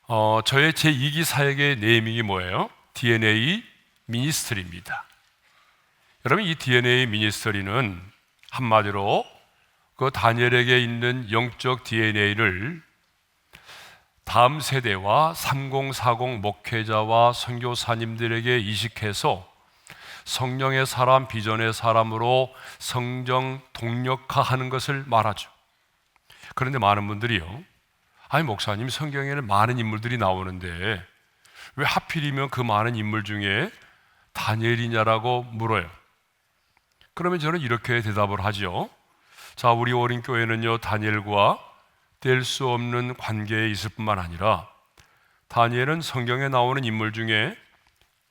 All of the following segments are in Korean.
저의 제2기 사역의 네이밍이 뭐예요? DNA 미니스트리입니다. 여러분, 이 DNA 미니스트리는 한마디로 그 다니엘에게 있는 영적 DNA를 다음 세대와 3040 목회자와 선교사님들에게 이식해서 성령의 사람, 비전의 사람으로 성령 동력화하는 것을 말하죠. 그런데 많은 분들이요, 아니 목사님, 성경에는 많은 인물들이 나오는데 왜 하필이면 그 많은 인물 중에 다니엘이냐라고 물어요. 그러면 저는 이렇게 대답을 하죠. 자, 우리 어린교회는요, 다니엘과 뗄 수 없는 관계에 있을 뿐만 아니라 다니엘은 성경에 나오는 인물 중에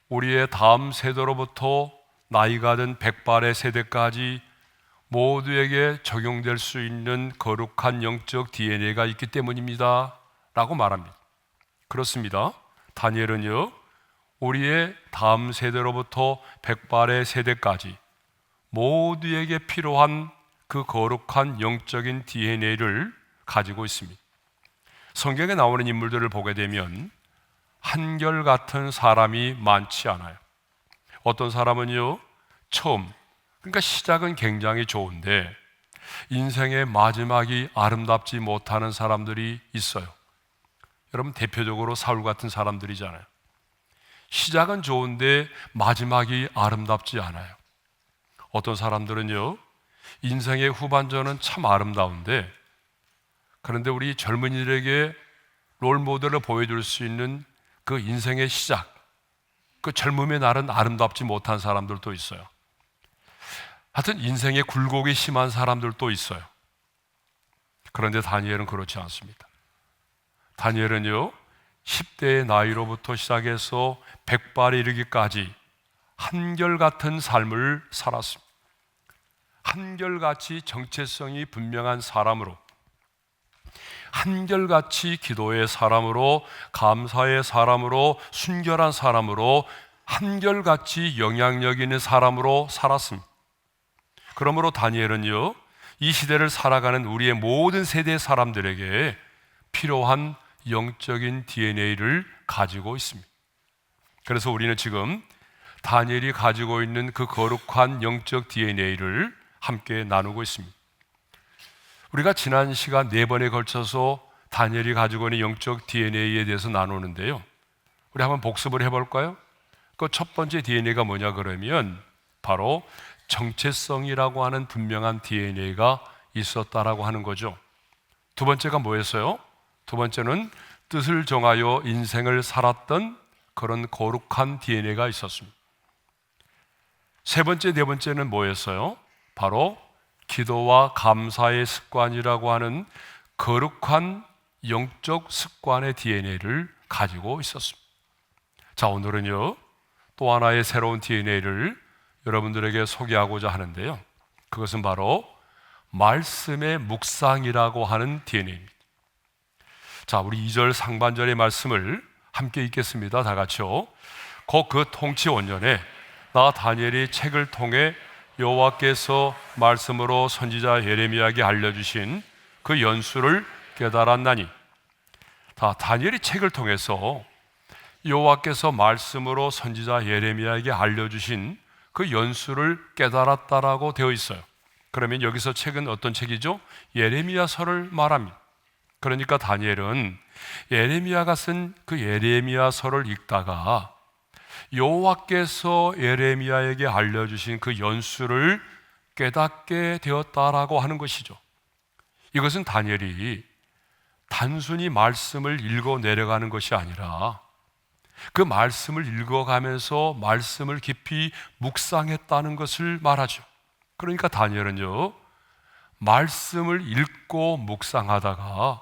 우리의 다음 세대로부터 나이가 든 백발의 세대까지 모두에게 적용될 수 있는 거룩한 영적 DNA가 있기 때문입니다 라고 말합니다. 그렇습니다. 다니엘은요, 우리의 다음 세대로부터 백발의 세대까지 모두에게 필요한 그 거룩한 영적인 DNA를 가지고 있습니다. 성경에 나오는 인물들을 보게 되면 한결같은 사람이 많지 않아요. 어떤 사람은요, 그러니까 시작은 굉장히 좋은데 인생의 마지막이 아름답지 못하는 사람들이 있어요. 여러분, 대표적으로 사울 같은 사람들이잖아요. 시작은 좋은데 마지막이 아름답지 않아요. 어떤 사람들은요, 인생의 후반전은 참 아름다운데 그런데 우리 젊은이들에게 롤모델을 보여줄 수 있는 그 인생의 시작, 그 젊음의 날은 아름답지 못한 사람들도 있어요. 하여튼 인생의 굴곡이 심한 사람들도 있어요. 그런데 다니엘은 그렇지 않습니다. 다니엘은요, 10대의 나이로부터 시작해서 100발에 이르기까지 한결같은 삶을 살았습니다. 한결같이 정체성이 분명한 사람으로, 한결같이 기도의 사람으로, 감사의 사람으로, 순결한 사람으로, 한결같이 영향력 있는 사람으로 살았습니다. 그러므로 다니엘은요, 이 시대를 살아가는 우리의 모든 세대 사람들에게 필요한 영적인 DNA를 가지고 있습니다. 그래서 우리는 지금 다니엘이 가지고 있는 그 거룩한 영적 DNA를 함께 나누고 있습니다. 우리가 지난 시간 4번에 걸쳐서 다니엘이 가지고 있는 영적 DNA에 대해서 나누는데요, 우리 한번 복습을 해볼까요? 그 첫 번째 DNA가 뭐냐 그러면 바로 정체성이라고 하는 분명한 DNA가 있었다라고 하는 거죠. 두 번째가 뭐였어요? 두 번째는 뜻을 정하여 인생을 살았던 그런 거룩한 DNA가 있었습니다. 세 번째, 네 번째는 뭐였어요? 바로 기도와 감사의 습관이라고 하는 거룩한 영적 습관의 DNA를 가지고 있었습니다. 자, 오늘은요, 또 하나의 새로운 DNA를 여러분들에게 소개하고자 하는데요, 그것은 바로 말씀의 묵상이라고 하는 DNA입니다. 자, 우리 2절 상반절의 말씀을 함께 읽겠습니다. 다 같이요. 곧 그 통치 원년에 나 다니엘이 책을 통해 여호와께서 말씀으로 선지자 예레미야에게 알려주신 그 연수를 깨달았나니. 다니엘이 책을 통해서 여호와께서 말씀으로 선지자 예레미야에게 알려주신 그 연수를 깨달았다라고 되어 있어요. 그러면 여기서 책은 어떤 책이죠? 예레미야서를 말합니다. 그러니까 다니엘은 예레미야가 쓴 그 예레미야서를 읽다가 여호와께서 예레미야에게 알려주신 그 연수를 깨닫게 되었다라고 하는 것이죠. 이것은 다니엘이 단순히 말씀을 읽어 내려가는 것이 아니라 그 말씀을 읽어가면서 말씀을 깊이 묵상했다는 것을 말하죠. 그러니까 다니엘은요, 말씀을 읽고 묵상하다가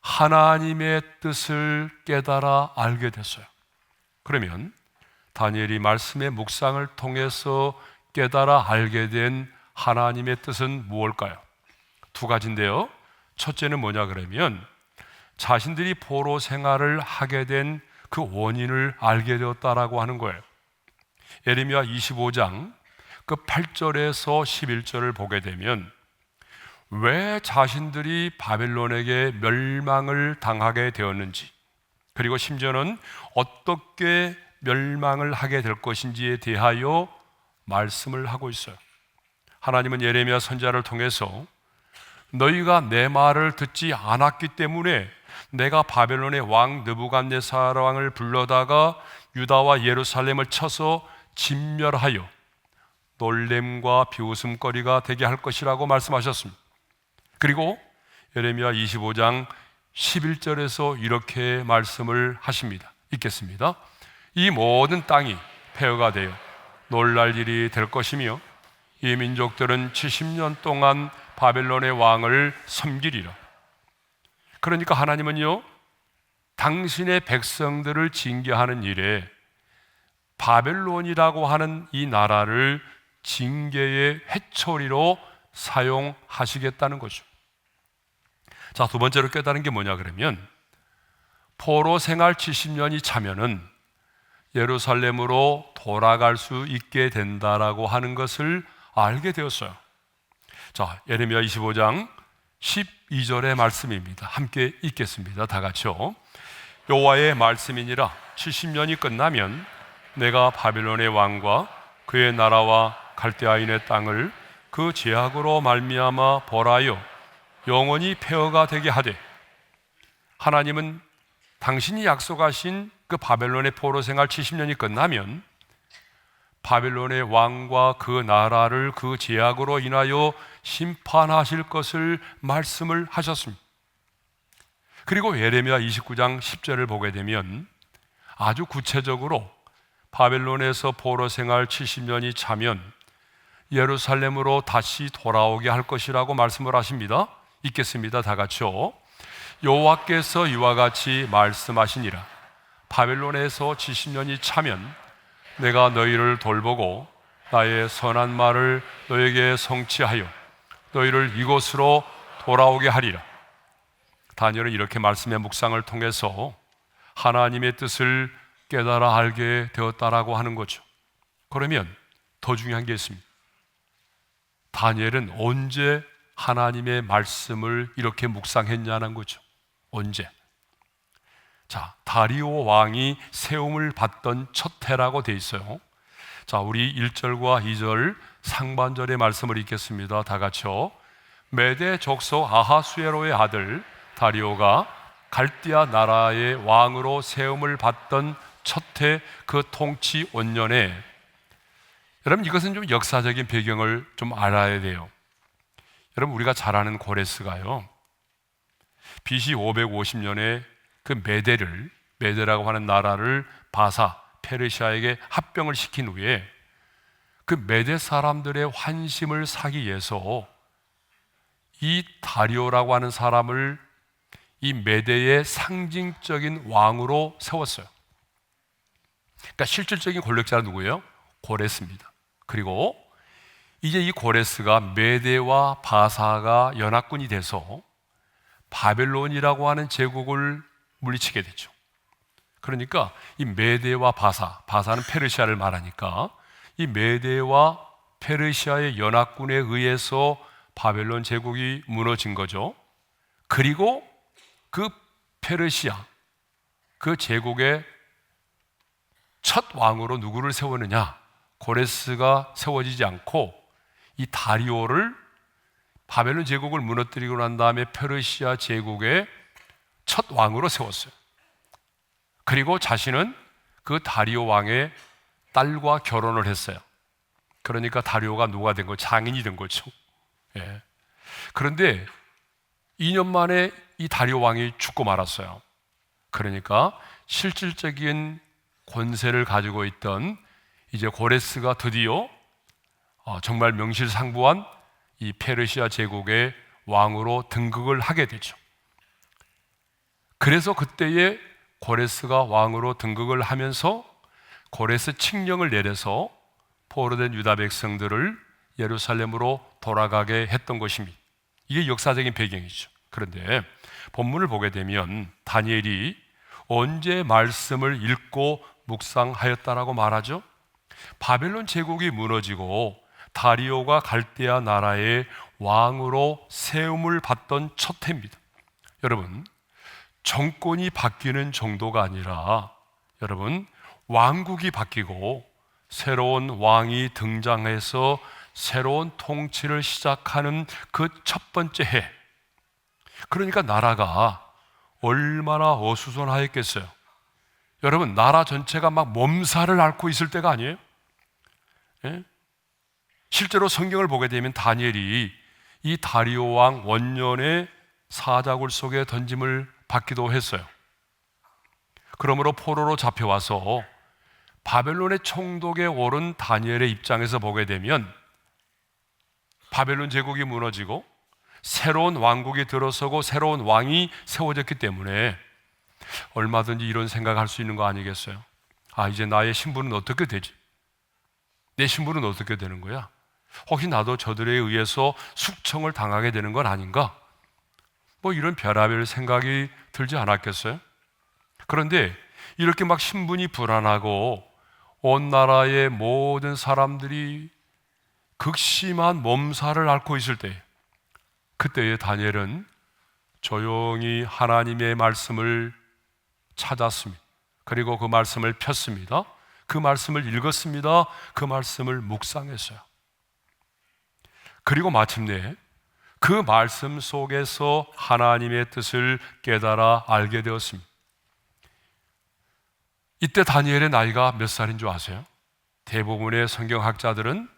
하나님의 뜻을 깨달아 알게 됐어요. 그러면 다니엘이 말씀의 묵상을 통해서 깨달아 알게 된 하나님의 뜻은 무엇일까요? 두 가지인데요, 첫째는 뭐냐 그러면 자신들이 포로 생활을 하게 된 그 원인을 알게 되었다라고 하는 거예요. 예레미야 25장 그 8절에서 11절을 보게 되면 왜 자신들이 바벨론에게 멸망을 당하게 되었는지, 그리고 심지어는 어떻게 멸망을 하게 될 것인지에 대하여 말씀을 하고 있어요. 하나님은 예레미야 선지자를 통해서 너희가 내 말을 듣지 않았기 때문에 내가 바벨론의 왕 느부갓네살 왕을 불러다가 유다와 예루살렘을 쳐서 진멸하여 놀램과 비웃음거리가 되게 할 것이라고 말씀하셨습니다. 그리고 예레미야 25장 11절에서 이렇게 말씀을 하십니다. 읽겠습니다. 이 모든 땅이 폐허가 되어 놀랄 일이 될 것이며 이 민족들은 70년 동안 바벨론의 왕을 섬기리라. 그러니까 하나님은요, 당신의 백성들을 징계하는 일에 바벨론이라고 하는 이 나라를 징계의 회초리로 사용하시겠다는 거죠. 자, 두 번째로 깨달은 게 뭐냐 그러면 포로 생활 70년이 차면은 예루살렘으로 돌아갈 수 있게 된다라고 하는 것을 알게 되었어요. 자, 예레미야 25장 12절의 말씀입니다. 함께 읽겠습니다. 다 같이요. 여호와의 말씀이니라 70년이 끝나면 내가 바벨론의 왕과 그의 나라와 갈대아인의 땅을 그 제약으로 말미암아 벌하여 영원히 폐허가 되게 하되, 하나님은 당신이 약속하신 그 바벨론의 포로 생활 70년이 끝나면 바벨론의 왕과 그 나라를 그 제약으로 인하여 심판하실 것을 말씀을 하셨습니다. 그리고 예레미야 29장 10절을 보게 되면 아주 구체적으로 바벨론에서 포로 생활 70년이 차면 예루살렘으로 다시 돌아오게 할 것이라고 말씀을 하십니다. 읽겠습니다. 다 같이요. 여호와께서 이와 같이 말씀하시니라. 바벨론에서 70년이 차면 내가 너희를 돌보고 나의 선한 말을 너에게 성취하여 너희를 이곳으로 돌아오게 하리라. 다니엘은 이렇게 말씀의 묵상을 통해서 하나님의 뜻을 깨달아 알게 되었다라고 하는 거죠. 그러면 더 중요한 게 있습니다. 다니엘은 언제 하나님의 말씀을 이렇게 묵상했냐는 거죠. 언제? 자, 다리오 왕이 세움을 받던 첫 해라고 돼 있어요. 자, 우리 1절과 2절 상반절의 말씀을 읽겠습니다. 다 같이요. 메대 족속 아하수에로의 아들 다리오가 갈디아 나라의 왕으로 세움을 받던 첫 해 그 통치 원년에, 여러분 이것은 좀 역사적인 배경을 좀 알아야 돼요. 여러분 우리가 잘 아는 고레스가요, BC 550년에 그 메데라고 하는 나라를 바사 페르시아에게 합병을 시킨 후에 그 메데 사람들의 환심을 사기 위해서 이 다리오라고 하는 사람을 이 메데의 상징적인 왕으로 세웠어요. 그러니까 실질적인 권력자는 누구예요? 고레스입니다. 그리고 이제 이 고레스가 메데와 바사가 연합군이 돼서 바벨론이라고 하는 제국을 물리치게 되죠. 그러니까 이 메데와 바사는 페르시아를 말하니까 이 메데와 페르시아의 연합군에 의해서 바벨론 제국이 무너진 거죠. 그리고 그 페르시아 그 제국의 첫 왕으로 누구를 세우느냐? 고레스가 세워지지 않고 이 다리오를 바벨론 제국을 무너뜨리고 난 다음에 페르시아 제국의 첫 왕으로 세웠어요. 그리고 자신은 그 다리오 왕의 딸과 결혼을 했어요. 그러니까 다리오가 누가 된 거죠? 장인이 된 거죠. 예. 그런데 2년 만에 이 다리오 왕이 죽고 말았어요. 그러니까 실질적인 권세를 가지고 있던 이제 고레스가 드디어 정말 명실상부한 이 페르시아 제국의 왕으로 등극을 하게 되죠. 그래서 그때에 고레스가 왕으로 등극을 하면서 고레스 칙령을 내려서 포로된 유다 백성들을 예루살렘으로 돌아가게 했던 것입니다. 이게 역사적인 배경이죠. 그런데 본문을 보게 되면 다니엘이 언제 말씀을 읽고 묵상하였다라고 말하죠? 바벨론 제국이 무너지고 다리오가 갈대아 나라의 왕으로 세움을 받던 첫 해입니다. 여러분, 정권이 바뀌는 정도가 아니라 여러분, 왕국이 바뀌고 새로운 왕이 등장해서 새로운 통치를 시작하는 그 첫 번째 해, 그러니까 나라가 얼마나 어수선하였겠어요. 여러분, 나라 전체가 막 몸살을 앓고 있을 때가 아니에요? 예? 실제로 성경을 보게 되면 다니엘이 이 다리오 왕 원년의 사자굴 속에 던짐을 받기도 했어요. 그러므로 포로로 잡혀와서 바벨론의 총독에 오른 다니엘의 입장에서 보게 되면 바벨론 제국이 무너지고 새로운 왕국이 들어서고 새로운 왕이 세워졌기 때문에 얼마든지 이런 생각할 수 있는 거 아니겠어요? 아, 이제 나의 신분은 어떻게 되지? 내 신분은 어떻게 되는 거야? 혹시 나도 저들에 의해서 숙청을 당하게 되는 건 아닌가? 뭐 이런 별의별 생각이 들지 않았겠어요? 그런데 이렇게 막 신분이 불안하고 온 나라의 모든 사람들이 극심한 몸살을 앓고 있을 때, 그때에 다니엘은 조용히 하나님의 말씀을 찾았습니다. 그리고 그 말씀을 폈습니다. 그 말씀을 읽었습니다. 그 말씀을 묵상했어요. 그리고 마침내 그 말씀 속에서 하나님의 뜻을 깨달아 알게 되었습니다. 이때 다니엘의 나이가 몇 살인 줄 아세요? 대부분의 성경학자들은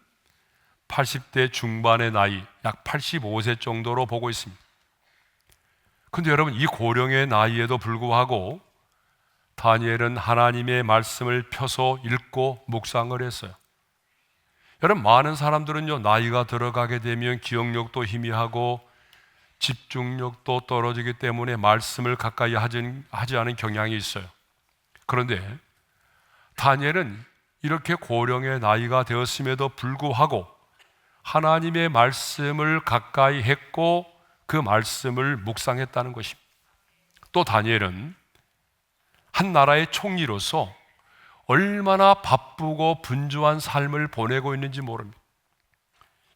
80대 중반의 나이, 약 85세 정도로 보고 있습니다. 그런데 여러분, 이 고령의 나이에도 불구하고 다니엘은 하나님의 말씀을 펴서 읽고 묵상을 했어요. 여러분, 많은 사람들은요, 나이가 들어가게 되면 기억력도 희미하고 집중력도 떨어지기 때문에 말씀을 가까이 하지 않은 경향이 있어요. 그런데 다니엘은 이렇게 고령의 나이가 되었음에도 불구하고 하나님의 말씀을 가까이 했고 그 말씀을 묵상했다는 것입니다. 또 다니엘은 한 나라의 총리로서 얼마나 바쁘고 분주한 삶을 보내고 있는지 모릅니다.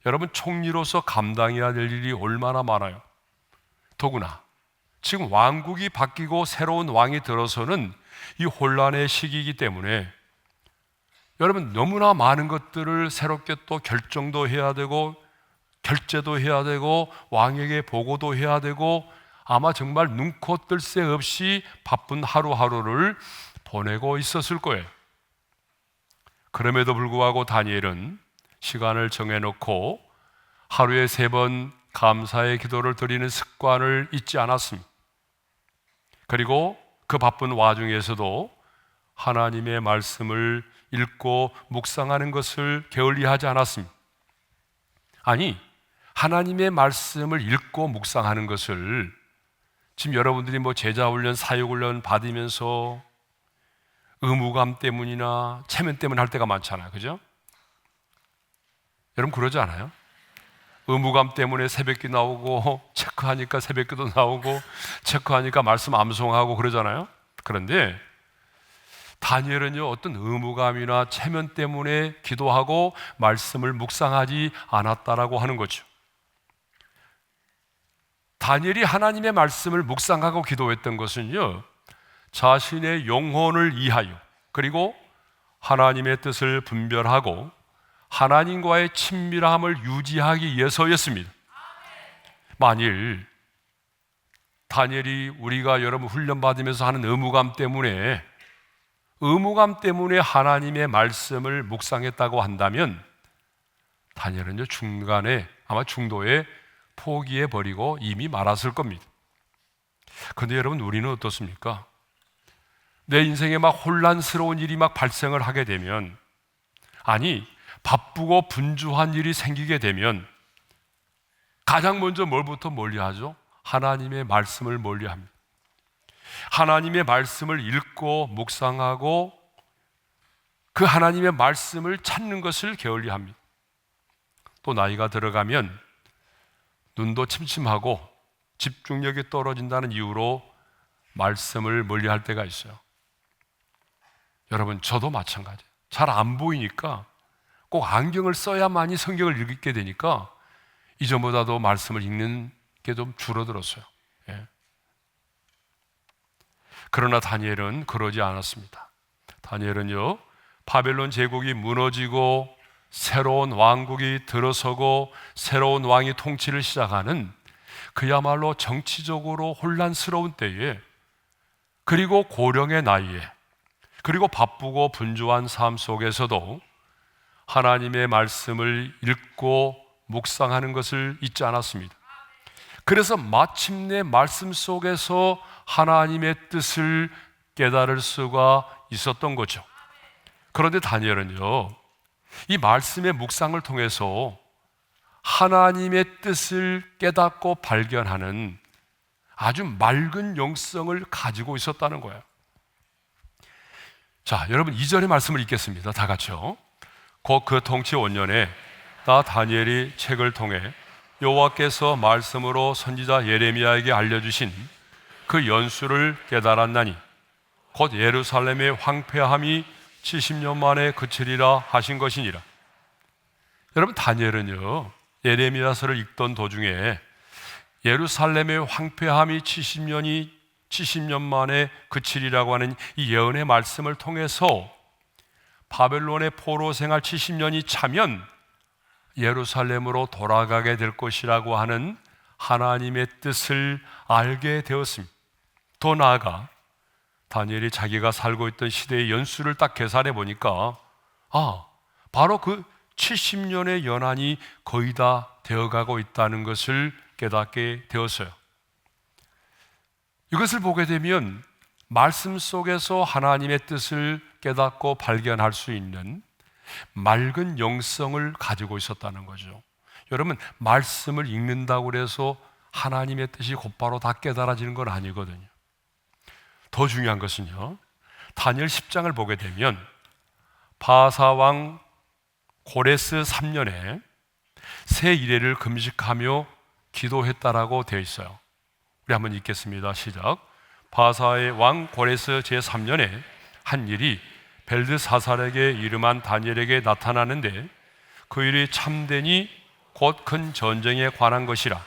여러분, 총리로서 감당해야 될 일이 얼마나 많아요. 더구나 지금 왕국이 바뀌고 새로운 왕이 들어서는 이 혼란의 시기이기 때문에 여러분, 너무나 많은 것들을 새롭게 또 결정도 해야 되고 결제도 해야 되고 왕에게 보고도 해야 되고 아마 정말 눈코 뜰 새 없이 바쁜 하루하루를 보내고 있었을 거예요. 그럼에도 불구하고 다니엘은 시간을 정해놓고 하루에 3번 감사의 기도를 드리는 습관을 잊지 않았습니다. 그리고 그 바쁜 와중에서도 하나님의 말씀을 읽고 묵상하는 것을 게을리하지 않았습니다. 아니, 하나님의 말씀을 읽고 묵상하는 것을 지금 여러분들이 뭐 제자훈련, 사역훈련 받으면서 의무감 때문이나 체면 때문에 할 때가 많잖아요. 그죠? 여러분 그러지 않아요? 의무감 때문에 새벽기 나오고 체크하니까 새벽기도 나오고 체크하니까 말씀 암송하고 그러잖아요. 그런데 다니엘은요, 어떤 의무감이나 체면 때문에 기도하고 말씀을 묵상하지 않았다라고 하는 거죠. 다니엘이 하나님의 말씀을 묵상하고 기도했던 것은요, 자신의 영혼을 위하여 그리고 하나님의 뜻을 분별하고 하나님과의 친밀함을 유지하기 위해서였습니다. 만일 다니엘이 우리가 여러분 훈련받으면서 하는 의무감 때문에 하나님의 말씀을 묵상했다고 한다면 다니엘은요, 중간에 아마 중도에 포기해버리고 이미 말았을 겁니다. 그런데 여러분, 우리는 어떻습니까? 내 인생에 막 혼란스러운 일이 막 발생을 하게 되면, 아니 바쁘고 분주한 일이 생기게 되면 가장 먼저 뭘부터 멀리하죠? 하나님의 말씀을 멀리합니다. 하나님의 말씀을 읽고 묵상하고 그 하나님의 말씀을 찾는 것을 게을리합니다. 또 나이가 들어가면 눈도 침침하고 집중력이 떨어진다는 이유로 말씀을 멀리할 때가 있어요. 여러분, 저도 마찬가지예요. 잘 안 보이니까 꼭 안경을 써야만이 성경을 읽게 되니까 이전보다도 말씀을 읽는 게 좀 줄어들었어요. 예. 그러나 다니엘은 그러지 않았습니다. 다니엘은요, 바벨론 제국이 무너지고 새로운 왕국이 들어서고 새로운 왕이 통치를 시작하는 그야말로 정치적으로 혼란스러운 때에, 그리고 고령의 나이에, 그리고 바쁘고 분주한 삶 속에서도 하나님의 말씀을 읽고 묵상하는 것을 잊지 않았습니다. 그래서 마침내 말씀 속에서 하나님의 뜻을 깨달을 수가 있었던 거죠. 그런데 다니엘은요, 이 말씀의 묵상을 통해서 하나님의 뜻을 깨닫고 발견하는 아주 맑은 영성을 가지고 있었다는 거예요. 자, 여러분 2절의 말씀을 읽겠습니다. 다 같이요. 곧 그 통치 5년에 나 다니엘이 책을 통해 여호와께서 말씀으로 선지자 예레미야에게 알려주신 그 연수를 깨달았나니 곧 예루살렘의 황폐함이 70년 만에 그치리라 하신 것이니라. 여러분, 다니엘은요, 예레미야서를 읽던 도중에 예루살렘의 황폐함이 70년 만에 그치리라고 하는 이 예언의 말씀을 통해서 바벨론의 포로 생활 70년이 차면 예루살렘으로 돌아가게 될 것이라고 하는 하나님의 뜻을 알게 되었습니다. 더 나아가 다니엘이 자기가 살고 있던 시대의 연수를 딱 계산해 보니까 바로 그 70년의 연한이 거의 다 되어가고 있다는 것을 깨닫게 되었어요. 이것을 보게 되면 말씀 속에서 하나님의 뜻을 깨닫고 발견할 수 있는 맑은 영성을 가지고 있었다는 거죠. 여러분, 말씀을 읽는다고 해서 하나님의 뜻이 곧바로 다 깨달아지는 건 아니거든요. 더 중요한 것은요, 다니엘 10장을 보게 되면 바사왕 고레스 3년에 새 이레를 금식하며 기도했다라고 되어 있어요. 우리 한번 읽겠습니다. 시작. 바사의 왕 고레스 제3년에 한 일이 벨드사살에게 이름한 다니엘에게 나타나는데 그 일이 참되니 곧 큰 전쟁에 관한 것이라.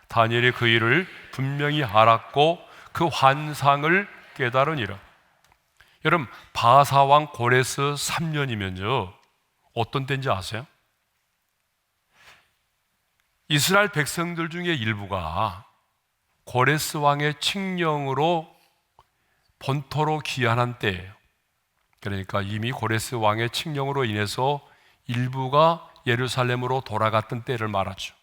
다니엘이 그 일을 분명히 알았고 그 환상을 깨달으니라. 여러분, 바사왕 고레스 3년이면요 어떤 때인지 아세요? 이스라엘 백성들 중에 일부가 고레스 왕의 칙령으로 본토로 귀환한 때예요. 그러니까 이미 고레스 왕의 칙령으로 인해서 일부가 예루살렘으로 돌아갔던 때를 말하죠.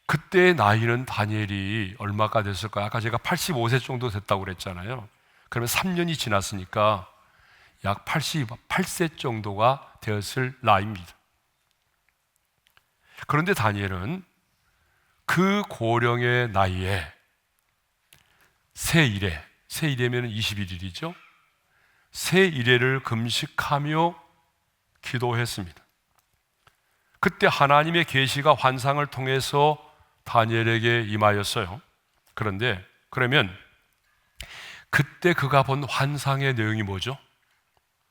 그때의 나이는 다니엘이 얼마가 됐을까요? 아까 제가 85세 정도 됐다고 그랬잖아요. 그러면 3년이 지났으니까 약 88세 정도가 되었을 나이입니다. 그런데 다니엘은 그 고령의 나이에 새 이레면 21일이죠. 새 이레를 금식하며 기도했습니다. 그때 하나님의 계시가 환상을 통해서 다니엘에게 임하였어요. 그러면 그때 그가 본 환상의 내용이 뭐죠?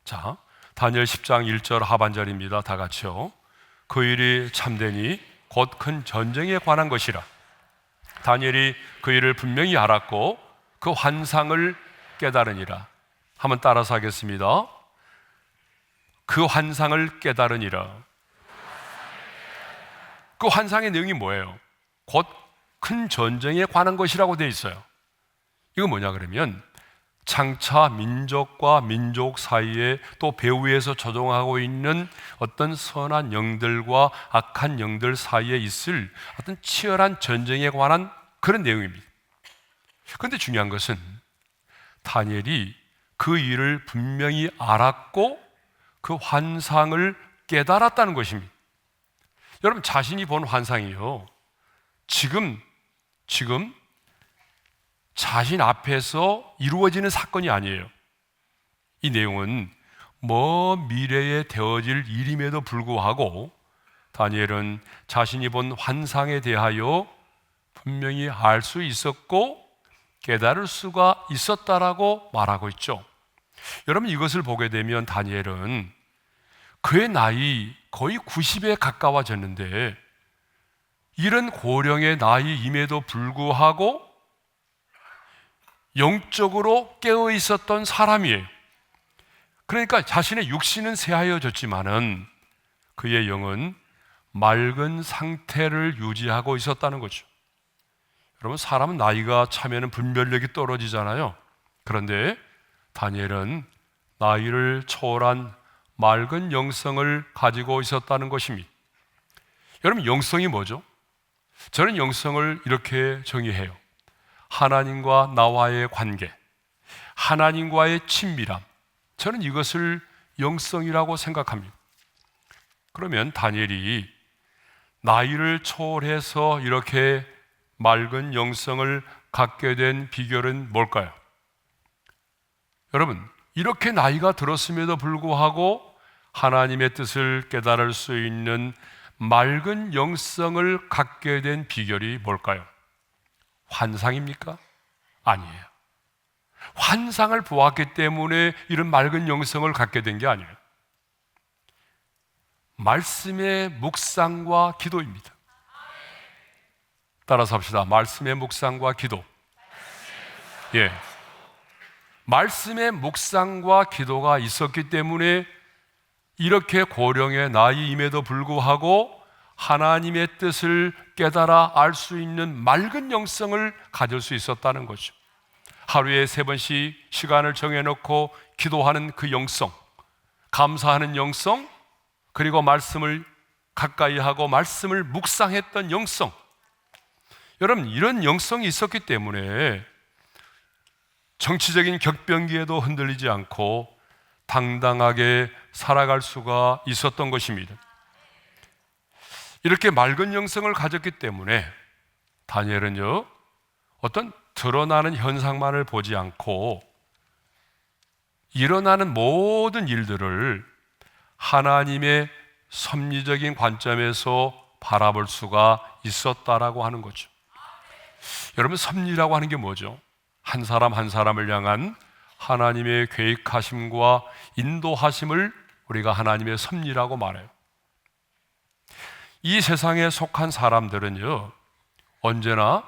자, 다니엘 10장 1절 하반절입니다. 다 같이요. 그 일이 참되니 곧 큰 전쟁에 관한 것이라. 다니엘이 그 일을 분명히 알았고 그 환상을 깨달으니라. 한번 따라서 하겠습니다. 그 환상을 깨달으니라. 그 환상의 내용이 뭐예요? 곧 큰 전쟁에 관한 것이라고 되어 있어요. 이거 뭐냐 그러면 장차 민족과 민족 사이에 또 배후에서 조종하고 있는 어떤 선한 영들과 악한 영들 사이에 있을 어떤 치열한 전쟁에 관한 그런 내용입니다. 그런데 중요한 것은 다니엘이 그 일을 분명히 알았고 그 환상을 깨달았다는 것입니다. 여러분, 자신이 본 환상이요, 지금 자신 앞에서 이루어지는 사건이 아니에요. 이 내용은 먼 미래에 되어질 일임에도 불구하고 다니엘은 자신이 본 환상에 대하여 분명히 알 수 있었고 깨달을 수가 있었다라고 말하고 있죠. 여러분, 이것을 보게 되면 다니엘은 그의 나이 거의 90에 가까워졌는데 이런 고령의 나이임에도 불구하고 영적으로 깨어 있었던 사람이에요. 그러니까 자신의 육신은 쇠하여졌지만은 그의 영은 맑은 상태를 유지하고 있었다는 거죠. 여러분, 사람은 나이가 차면은 분별력이 떨어지잖아요. 그런데 다니엘은 나이를 초월한 맑은 영성을 가지고 있었다는 것입니다. 여러분, 영성이 뭐죠? 저는 영성을 이렇게 정의해요. 하나님과 나와의 관계, 하나님과의 친밀함, 저는 이것을 영성이라고 생각합니다. 그러면 다니엘이 나이를 초월해서 이렇게 맑은 영성을 갖게 된 비결은 뭘까요? 여러분, 이렇게 나이가 들었음에도 불구하고 하나님의 뜻을 깨달을 수 있는 맑은 영성을 갖게 된 비결이 뭘까요? 환상입니까? 아니에요. 환상을 보았기 때문에 이런 맑은 영성을 갖게 된 게 아니에요. 말씀의 묵상과 기도입니다. 따라서 합시다. 말씀의 묵상과 기도. 예. 말씀의 묵상과 기도가 있었기 때문에 이렇게 고령의 나이임에도 불구하고 하나님의 뜻을 깨달아 알 수 있는 맑은 영성을 가질 수 있었다는 거죠. 하루에 3번씩 시간을 정해놓고 기도하는 그 영성, 감사하는 영성, 그리고 말씀을 가까이 하고 말씀을 묵상했던 영성. 여러분, 이런 영성이 있었기 때문에 정치적인 격변기에도 흔들리지 않고 당당하게 살아갈 수가 있었던 것입니다. 이렇게 맑은 영성을 가졌기 때문에 다니엘은요, 어떤 드러나는 현상만을 보지 않고 일어나는 모든 일들을 하나님의 섭리적인 관점에서 바라볼 수가 있었다라고 하는 거죠. 여러분, 섭리라고 하는 게 뭐죠? 한 사람 한 사람을 향한 하나님의 계획하심과 인도하심을 우리가 하나님의 섭리라고 말해요. 이 세상에 속한 사람들은요, 언제나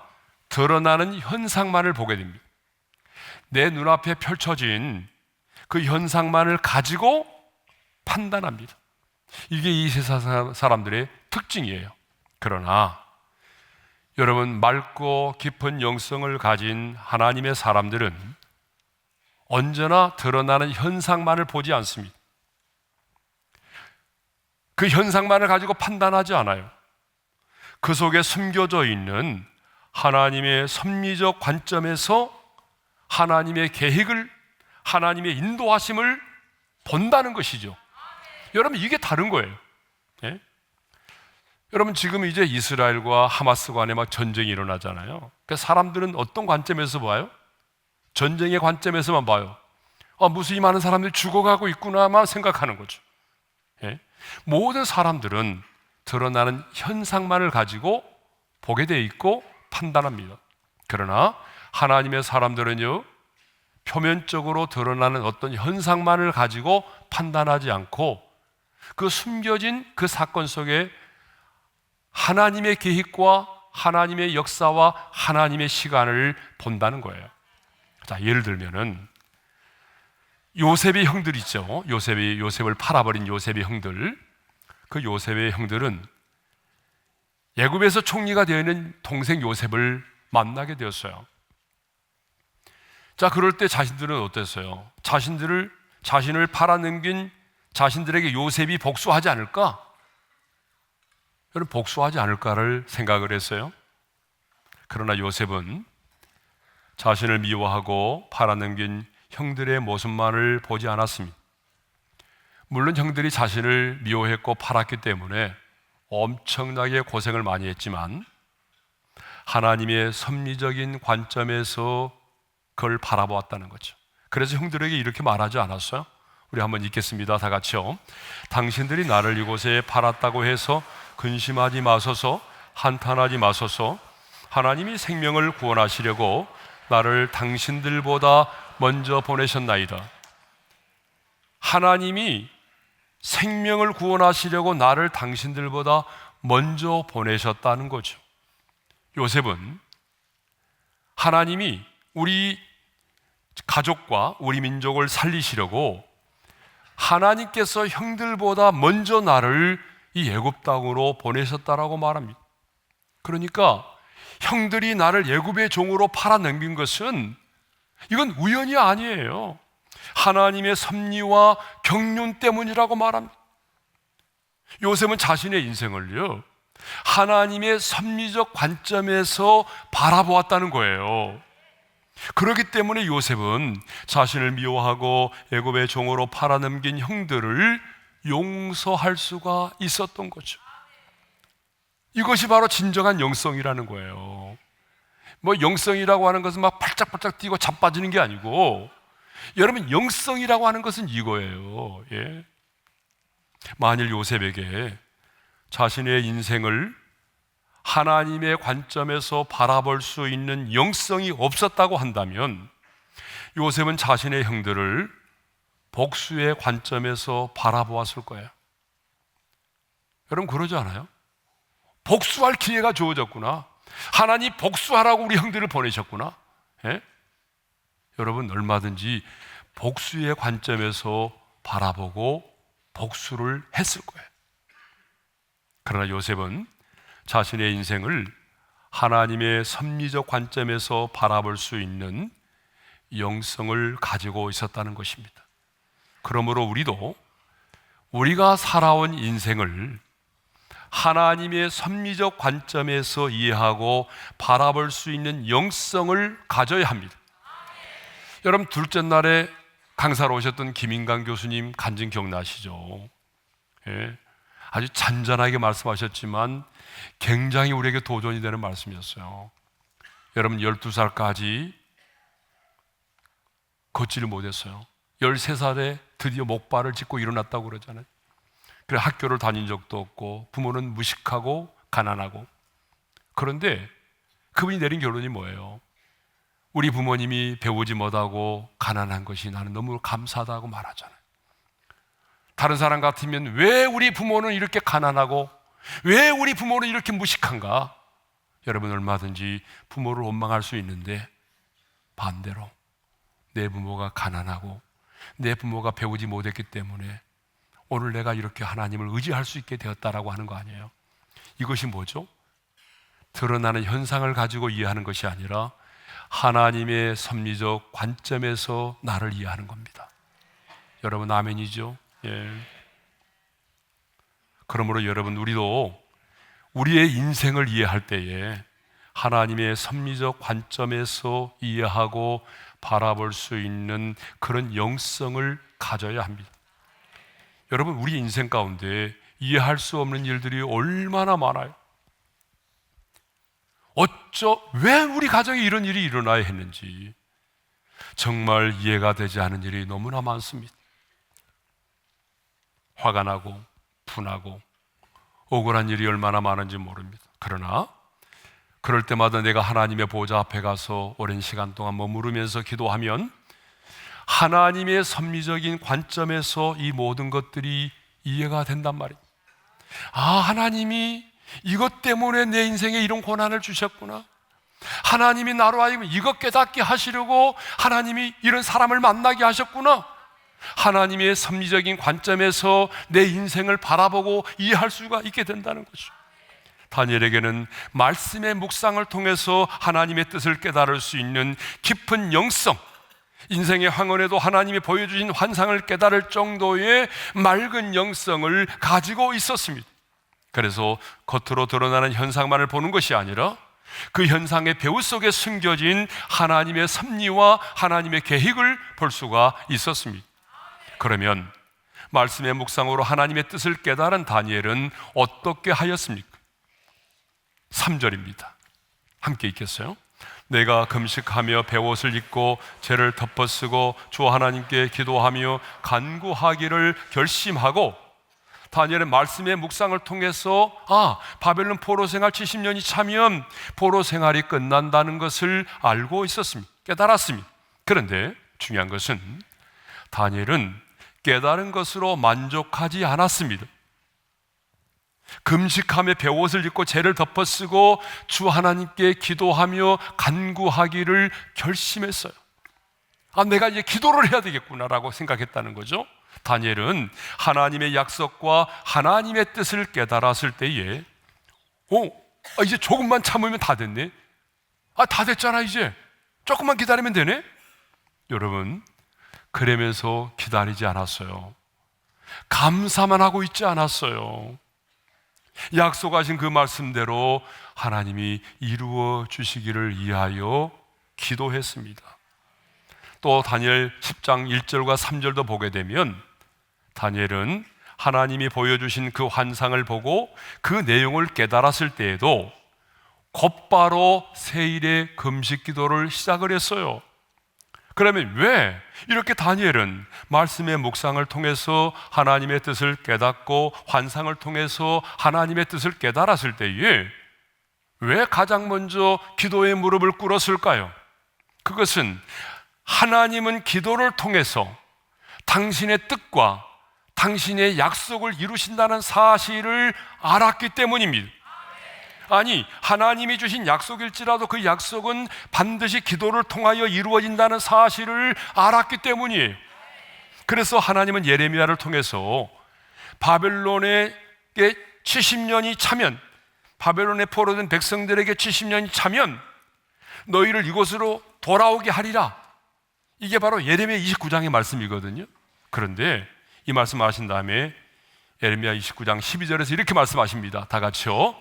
드러나는 현상만을 보게 됩니다. 내 눈앞에 펼쳐진 그 현상만을 가지고 판단합니다. 이게 이 세상 사람들의 특징이에요. 그러나 여러분, 맑고 깊은 영성을 가진 하나님의 사람들은 언제나 드러나는 현상만을 보지 않습니다. 그 현상만을 가지고 판단하지 않아요. 그 속에 숨겨져 있는 하나님의 섭리적 관점에서 하나님의 계획을, 하나님의 인도하심을 본다는 것이죠. 여러분, 이게 다른 거예요. 예? 여러분, 지금 이제 이스라엘과 하마스 간에 막 전쟁이 일어나잖아요. 그러니까 사람들은 어떤 관점에서 봐요? 전쟁의 관점에서만 봐요. 무수히 많은 사람들이 죽어가고 있구나만 생각하는 거죠. 예? 모든 사람들은 드러나는 현상만을 가지고 보게 돼 있고 판단합니다. 그러나 하나님의 사람들은요, 표면적으로 드러나는 어떤 현상만을 가지고 판단하지 않고 그 숨겨진 그 사건 속에 하나님의 계획과 하나님의 역사와 하나님의 시간을 본다는 거예요. 자, 예를 들면은 요셉의 형들 있죠. 요셉을 팔아버린 요셉의 형들. 그 요셉의 형들은 애굽에서 총리가 되어 있는 동생 요셉을 만나게 되었어요. 자, 그럴 때 자신들은 어땠어요? 자신을 팔아넘긴 자신들에게 요셉이 복수하지 않을까? 여러분, 복수하지 않을까를 생각을 했어요. 그러나 요셉은 자신을 미워하고 팔아넘긴 형들의 모습만을 보지 않았습니다. 물론 형들이 자신을 미워했고 팔았기 때문에 엄청나게 고생을 많이 했지만 하나님의 섭리적인 관점에서 그걸 바라보았다는 거죠. 그래서 형들에게 이렇게 말하지 않았어요? 우리 한번 읽겠습니다. 다 같이요. 당신들이 나를 이곳에 팔았다고 해서 근심하지 마소서, 한탄하지 마소서. 하나님이 생명을 구원하시려고 나를 당신들보다 먼저 보내셨나이다. 하나님이 생명을 구원하시려고 나를 당신들보다 먼저 보내셨다는 거죠. 요셉은 하나님이 우리 가족과 우리 민족을 살리시려고 하나님께서 형들보다 먼저 나를 이 애굽 땅으로 보내셨다라고 말합니다. 그러니까 형들이 나를 애굽의 종으로 팔아 넘긴 것은 이건 우연이 아니에요. 하나님의 섭리와 경륜 때문이라고 말합니다. 요셉은 자신의 인생을요, 하나님의 섭리적 관점에서 바라보았다는 거예요. 그렇기 때문에 요셉은 자신을 미워하고 애굽의 종으로 팔아넘긴 형들을 용서할 수가 있었던 거죠. 이것이 바로 진정한 영성이라는 거예요. 뭐 영성이라고 하는 것은 막 팔짝팔짝 뛰고 자빠지는 게 아니고, 여러분, 영성이라고 하는 것은 이거예요. 예. 만일 요셉에게 자신의 인생을 하나님의 관점에서 바라볼 수 있는 영성이 없었다고 한다면 요셉은 자신의 형들을 복수의 관점에서 바라보았을 거예요. 여러분, 그러지 않아요? 복수할 기회가 주어졌구나. 하나님 복수하라고 우리 형들을 보내셨구나. 예? 여러분, 얼마든지 복수의 관점에서 바라보고 복수를 했을 거예요. 그러나 요셉은 자신의 인생을 하나님의 섭리적 관점에서 바라볼 수 있는 영성을 가지고 있었다는 것입니다. 그러므로 우리도 우리가 살아온 인생을 하나님의 섭리적 관점에서 이해하고 바라볼 수 있는 영성을 가져야 합니다. 여러분, 둘째 날에 강사로 오셨던 김인강 교수님 간증 기억나시죠? 예. 아주 잔잔하게 말씀하셨지만 굉장히 우리에게 도전이 되는 말씀이었어요. 여러분, 12살까지 걷지를 못했어요. 13살에 드디어 목발을 짚고 일어났다고 그러잖아요. 그래, 학교를 다닌 적도 없고 부모는 무식하고 가난하고. 그런데 그분이 내린 결론이 뭐예요? 우리 부모님이 배우지 못하고 가난한 것이 나는 너무 감사하다고 말하잖아요. 다른 사람 같으면 왜 우리 부모는 이렇게 가난하고 왜 우리 부모는 이렇게 무식한가? 여러분, 얼마든지 부모를 원망할 수 있는데 반대로 내 부모가 가난하고 내 부모가 배우지 못했기 때문에 오늘 내가 이렇게 하나님을 의지할 수 있게 되었다라고 하는 거 아니에요? 이것이 뭐죠? 드러나는 현상을 가지고 이해하는 것이 아니라 하나님의 섭리적 관점에서 나를 이해하는 겁니다. 여러분, 아멘이죠? 예. 그러므로 여러분, 우리도 우리의 인생을 이해할 때에 하나님의 섭리적 관점에서 이해하고 바라볼 수 있는 그런 영성을 가져야 합니다. 여러분, 우리 인생 가운데 이해할 수 없는 일들이 얼마나 많아요. 왜 우리 가정에 이런 일이 일어나야 했는지 정말 이해가 되지 않은 일이 너무나 많습니다. 화가 나고 분하고 억울한 일이 얼마나 많은지 모릅니다. 그러나 그럴 때마다 내가 하나님의 보좌 앞에 가서 오랜 시간 동안 머무르면서 기도하면 하나님의 섭리적인 관점에서 이 모든 것들이 이해가 된단 말이에요. 아, 하나님이 이것 때문에 내 인생에 이런 고난을 주셨구나. 하나님이 나로 하여금 이것 깨닫게 하시려고 하나님이 이런 사람을 만나게 하셨구나. 하나님의 섭리적인 관점에서 내 인생을 바라보고 이해할 수가 있게 된다는 거죠. 다니엘에게는 말씀의 묵상을 통해서 하나님의 뜻을 깨달을 수 있는 깊은 영성, 인생의 황혼에도 하나님이 보여주신 환상을 깨달을 정도의 맑은 영성을 가지고 있었습니다. 그래서 겉으로 드러나는 현상만을 보는 것이 아니라 그 현상의 배후 속에 숨겨진 하나님의 섭리와 하나님의 계획을 볼 수가 있었습니다. 그러면 말씀의 묵상으로 하나님의 뜻을 깨달은 다니엘은 어떻게 하였습니까? 3절입니다. 함께 읽겠어요? 내가 금식하며 베옷을 입고 죄를 덮어쓰고 주 하나님께 기도하며 간구하기를 결심하고, 다니엘은 말씀의 묵상을 통해서 바벨론 포로 생활 70년이 차면 포로 생활이 끝난다는 것을 알고 있었습니다. 깨달았습니다. 그런데 중요한 것은 다니엘은 깨달은 것으로 만족하지 않았습니다. 금식하며 베옷을 입고 죄를 덮어쓰고 주 하나님께 기도하며 간구하기를 결심했어요. 내가 이제 기도를 해야 되겠구나라고 생각했다는 거죠. 다니엘은 하나님의 약속과 하나님의 뜻을 깨달았을 때에 이제 조금만 참으면 다 됐네. 다 됐잖아. 이제 조금만 기다리면 되네. 여러분, 그러면서 기다리지 않았어요. 감사만 하고 있지 않았어요. 약속하신 그 말씀대로 하나님이 이루어 주시기를 위하여 기도했습니다. 또 다니엘 10장 1절과 3절도 보게 되면 다니엘은 하나님이 보여주신 그 환상을 보고 그 내용을 깨달았을 때에도 곧바로 세일의 금식 기도를 시작을 했어요. 그러면 왜 이렇게 다니엘은 말씀의 묵상을 통해서 하나님의 뜻을 깨닫고 환상을 통해서 하나님의 뜻을 깨달았을 때에 왜 가장 먼저 기도의 무릎을 꿇었을까요? 그것은 하나님은 기도를 통해서 당신의 뜻과 당신의 약속을 이루신다는 사실을 알았기 때문입니다. 아니, 하나님이 주신 약속일지라도 그 약속은 반드시 기도를 통하여 이루어진다는 사실을 알았기 때문이에요. 그래서 하나님은 예레미야를 통해서 바벨론에게 70년이 차면, 바벨론에 포로된 백성들에게 70년이 차면 너희를 이곳으로 돌아오게 하리라. 이게 바로 예레미야 29장의 말씀이거든요. 그런데 이 말씀 하신 다음에 예레미야 29장 12절에서 이렇게 말씀하십니다. 다 같이요.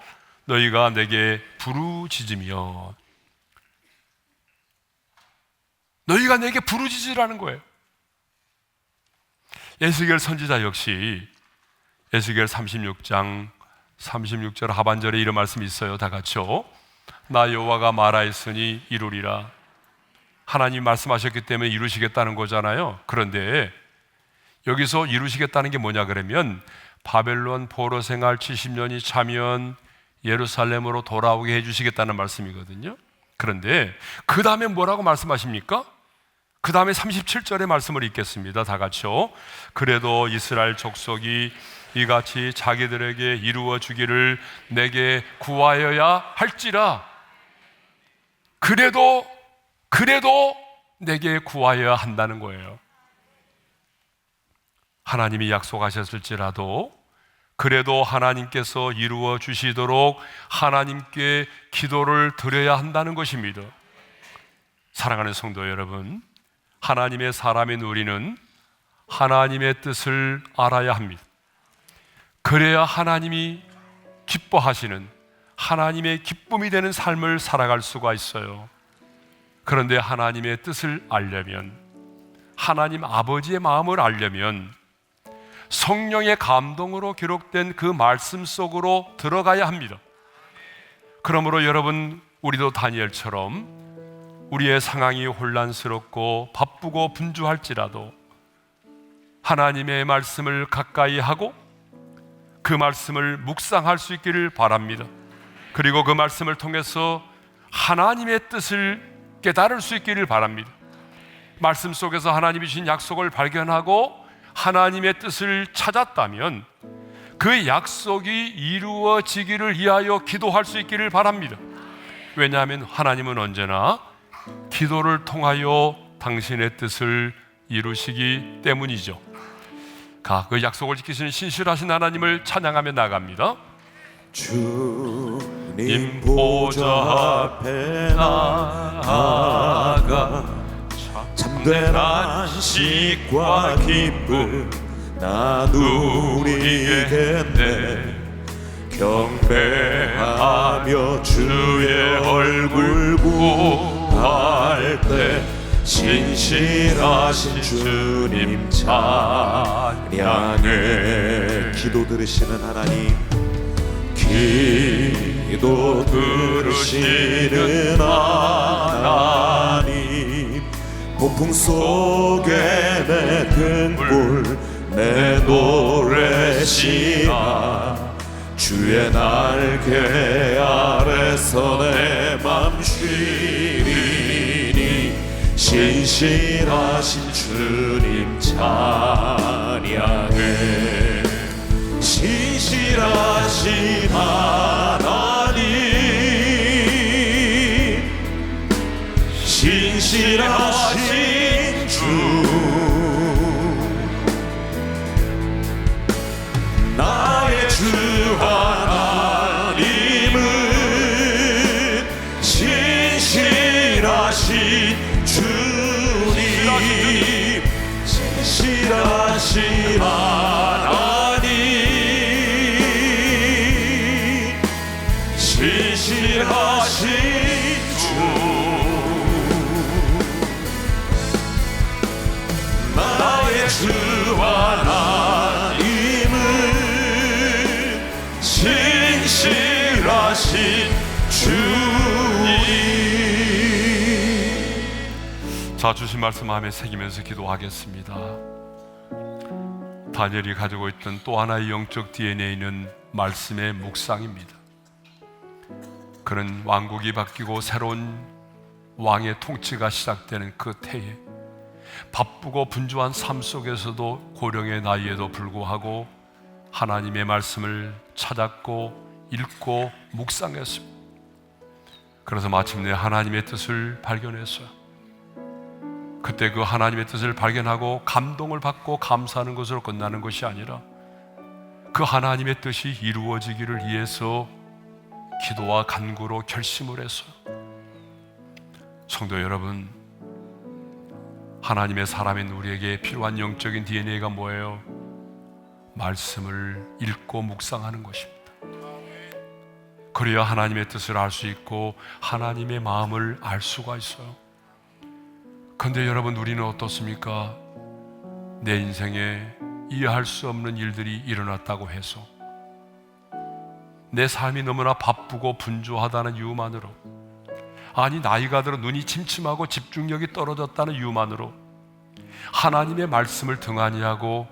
너희가 내게 부르짖으며, 너희가 내게 부르짖으라는 거예요. 에스겔 선지자 역시 에스겔 36장 36절 하반절에 이런 말씀이 있어요. 다 같이요. 나 여호와가 말하였으니 이루리라. 하나님 말씀하셨기 때문에 이루시겠다는 거잖아요. 그런데 여기서 이루시겠다는 게 뭐냐 그러면 바벨론 포로 생활 70년이 차면 예루살렘으로 돌아오게 해주시겠다는 말씀이거든요. 그런데 그 다음에 뭐라고 말씀하십니까? 그 다음에 37절의 말씀을 읽겠습니다. 다 같이요. 그래도 이스라엘 족속이 이같이 자기들에게 이루어 주기를 내게 구하여야 할지라. 그래도 내게 구하여야 한다는 거예요. 하나님이 약속하셨을지라도 그래도 하나님께서 이루어 주시도록 하나님께 기도를 드려야 한다는 것입니다. 사랑하는 성도 여러분, 하나님의 사람인 우리는 하나님의 뜻을 알아야 합니다. 그래야 하나님이 기뻐하시는, 하나님의 기쁨이 되는 삶을 살아갈 수가 있어요. 그런데 하나님의 뜻을 알려면, 하나님 아버지의 마음을 알려면 성령의 감동으로 기록된 그 말씀 속으로 들어가야 합니다. 그러므로 여러분, 우리도 다니엘처럼 우리의 상황이 혼란스럽고 바쁘고 분주할지라도 하나님의 말씀을 가까이 하고 그 말씀을 묵상할 수 있기를 바랍니다. 그리고 그 말씀을 통해서 하나님의 뜻을 깨달을 수 있기를 바랍니다. 말씀 속에서 하나님이 주신 약속을 발견하고 하나님의 뜻을 찾았다면 그 약속이 이루어지기를 위하여 기도할 수 있기를 바랍니다. 왜냐하면 하나님은 언제나 기도를 통하여 당신의 뜻을 이루시기 때문이죠. 그 약속을 지키시는 신실하신 하나님을 찬양하며 나갑니다. 주님 보좌 앞에 나아가 참된 안식과 기쁨 나누리겠네. 경배하며 주의 얼굴 구할 때 신실하신 주님 찬양해. 기도 들으시는 하나님, 기도 들으시는 하나님, 폭풍 속에 내 등불 내 노래시나 주의 날개 아래서 내 맘 쉬리니 신실하신 주님 찬양해. 신실하신 하나님, 신실하신 주 하나님은 진실하신 주니. 자, 주신 말씀 마음에 새기면서 기도하겠습니다. 다니엘이 가지고 있던 또 하나의 영적 DNA는 말씀의 묵상입니다. 그는 왕국이 바뀌고 새로운 왕의 통치가 시작되는 그 태에 바쁘고 분주한 삶 속에서도 고령의 나이에도 불구하고 하나님의 말씀을 찾았고 읽고 묵상했습니다. 그래서 마침내 하나님의 뜻을 발견했어요. 그때 그 하나님의 뜻을 발견하고 감동을 받고 감사하는 것으로 끝나는 것이 아니라 그 하나님의 뜻이 이루어지기를 위해서 기도와 간구로 결심을 했어요. 성도 여러분, 하나님의 사람인 우리에게 필요한 영적인 DNA가 뭐예요? 말씀을 읽고 묵상하는 것입니다. 그래야 하나님의 뜻을 알 수 있고 하나님의 마음을 알 수가 있어요. 그런데 여러분, 우리는 어떻습니까? 내 인생에 이해할 수 없는 일들이 일어났다고 해서 내 삶이 너무나 바쁘고 분주하다는 이유만으로, 아니 나이가 들어 눈이 침침하고 집중력이 떨어졌다는 이유만으로 하나님의 말씀을 등한히 하고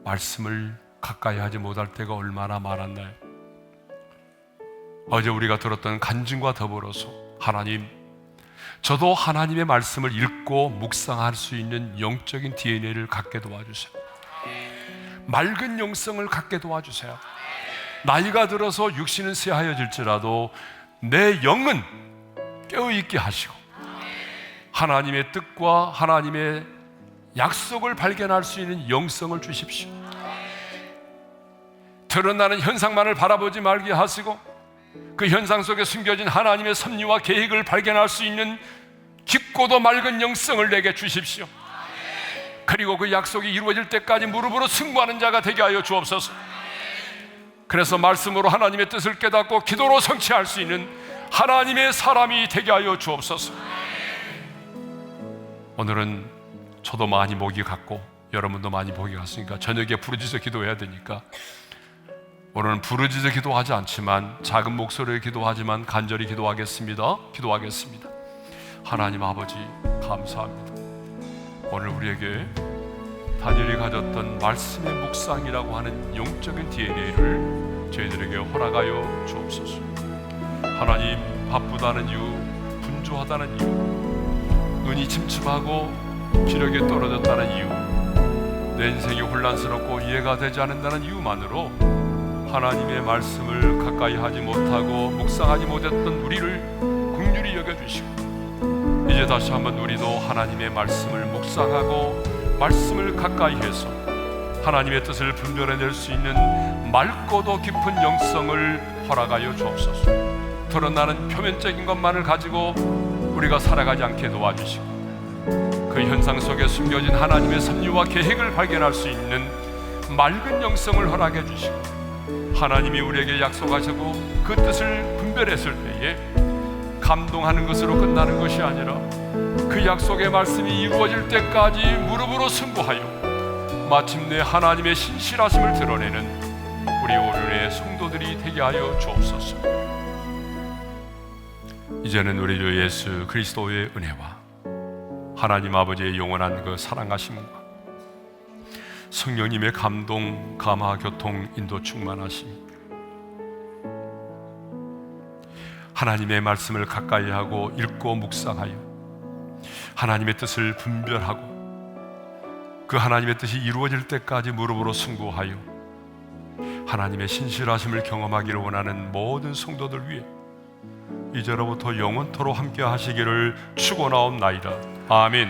말씀을 가까이 하지 못할 때가 얼마나 많았나요? 어제 우리가 들었던 간증과 더불어서 하나님, 저도 하나님의 말씀을 읽고 묵상할 수 있는 영적인 DNA를 갖게 도와주세요. 맑은 영성을 갖게 도와주세요. 나이가 들어서 육신은 쇠하여질지라도 내 영은 깨어있게 하시고 하나님의 뜻과 하나님의 약속을 발견할 수 있는 영성을 주십시오. 드러나는 현상만을 바라보지 말게 하시고 그 현상 속에 숨겨진 하나님의 섭리와 계획을 발견할 수 있는 깊고도 맑은 영성을 내게 주십시오. 그리고 그 약속이 이루어질 때까지 무릎으로 승부하는 자가 되게 하여 주옵소서. 그래서 말씀으로 하나님의 뜻을 깨닫고 기도로 성취할 수 있는 하나님의 사람이 되게 하여 주옵소서. 오늘은 저도 많이 목이 갔고 여러분도 많이 목이 갔으니까 저녁에 부르짖어 기도해야 되니까 오늘은 부르짖어 기도하지 않지만 작은 목소리로 기도하지만 간절히 기도하겠습니다. 기도하겠습니다. 하나님 아버지, 감사합니다. 오늘 우리에게 다니엘이 가졌던 말씀의 묵상이라고 하는 영적인 DNA를 저희들에게 허락하여 주옵소서. 하나님, 바쁘다는 이유, 분주하다는 이유, 눈이 침침하고 기력이 떨어졌다는 이유, 내 인생이 혼란스럽고 이해가 되지 않는다는 이유만으로 하나님의 말씀을 가까이 하지 못하고 묵상하지 못했던 우리를 긍휼히 여겨주시고 이제 다시 한번 우리도 하나님의 말씀을 묵상하고 말씀을 가까이 해서 하나님의 뜻을 분별해낼 수 있는 맑고도 깊은 영성을 허락하여 주옵소서. 드러나는 표면적인 것만을 가지고 우리가 살아가지 않게 도와주시고 그 현상 속에 숨겨진 하나님의 섭리와 계획을 발견할 수 있는 맑은 영성을 허락해 주시고 하나님이 우리에게 약속하시고 그 뜻을 분별했을 때에 감동하는 것으로 끝나는 것이 아니라 그 약속의 말씀이 이루어질 때까지 무릎으로 승부하여 마침내 하나님의 신실하심을 드러내는 우리 오륜의 성도들이 되게 하여 주옵소서. 이제는 우리 주 예수 그리스도의 은혜와 하나님 아버지의 영원한 그 사랑하심과 성령님의 감동, 감화, 교통, 인도 충만하심, 하나님의 말씀을 가까이 하고 읽고 묵상하여 하나님의 뜻을 분별하고 그 하나님의 뜻이 이루어질 때까지 무릎으로 승부하여 하나님의 신실하심을 경험하기를 원하는 모든 성도들 위해 이제로부터 영원토록 함께 하시기를 축원하옵나이다. 아멘.